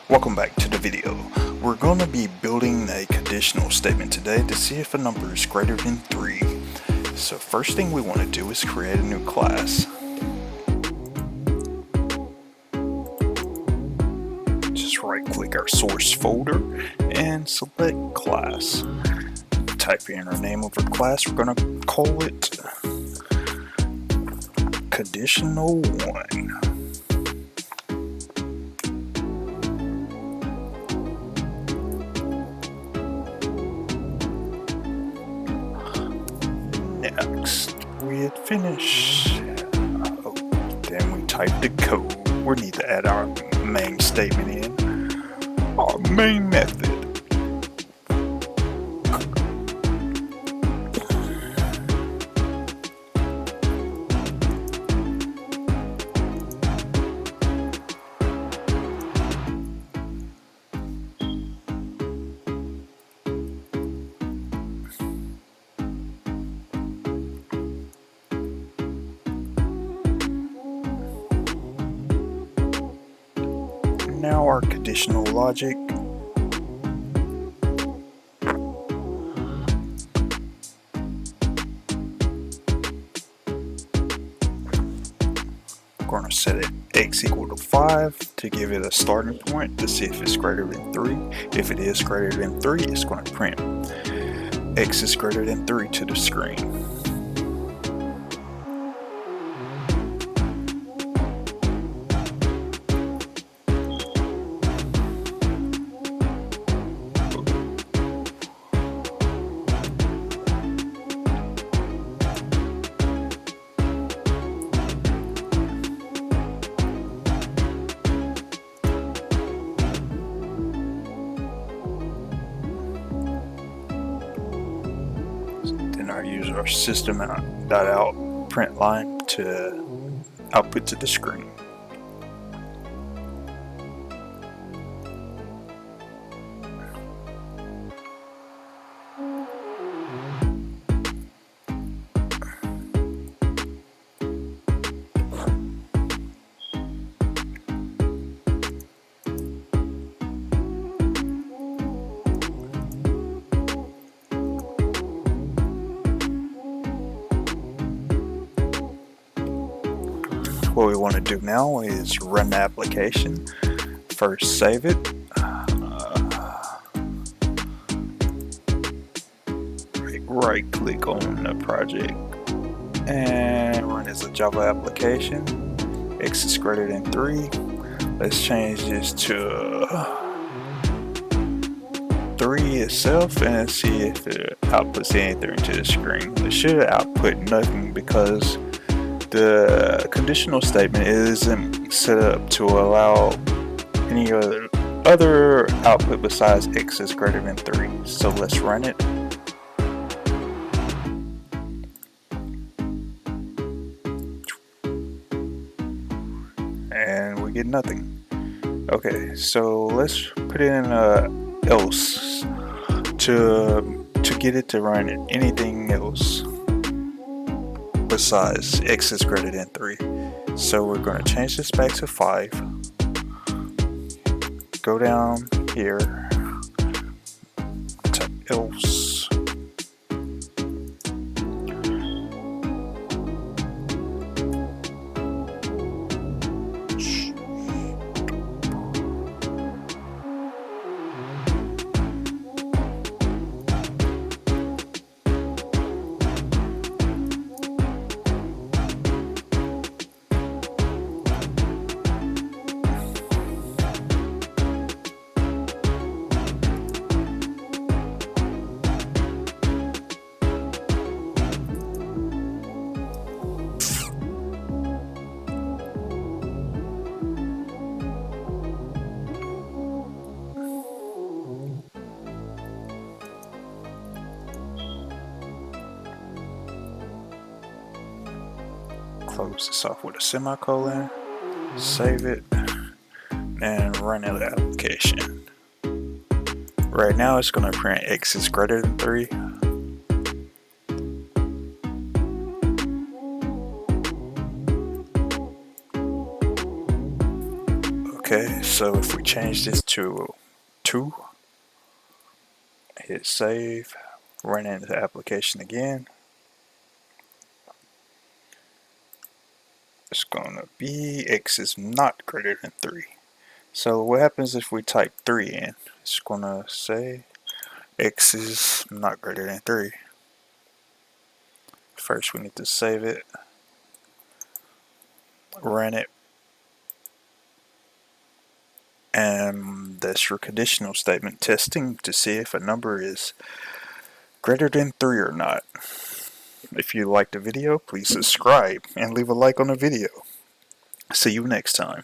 Welcome back to the video. We're going to be building a conditional statement today to see if a number is greater than 3. So first thing we want to do is create a new class. Just right click our source folder and select class. Type in our name of our class. We're going to call it conditional 1. Next, we hit finish. Then we type the code. We need to add our main statement in. Our main method. Now our conditional logic. We're going to set it x equal to 5 to give it a starting point to see if it's greater than 3. If it is greater than 3, it's going to print x is greater than 3 to the screen. Then I use our system.out print line to output to the screen. What we want to do now is run the application. First, save it. Right click on the project and run as a Java application. X is greater than 3. Let's change this to 3 itself and see if it outputs anything to the screen. It should output nothing because the conditional statement isn't set up to allow any other output besides x is greater than 3. So let's run it. And we get nothing. Okay, so let's put in else to get it to run anything else besides x is greater than 3. So we're going to change this back to 5. Go down here, type else. Close this off with a semicolon, save it, and run the application. Right now it's going to print x is greater than 3. Okay, So if we change this to 2, hit save, run into the application again, it's going to be x is not greater than 3. So what happens if we type 3 in? It's going to say x is not greater than 3. First we need to save it, run it, and that's your conditional statement testing to see if a number is greater than 3 or not. If you liked the video, please subscribe and leave a like on the video. See you next time.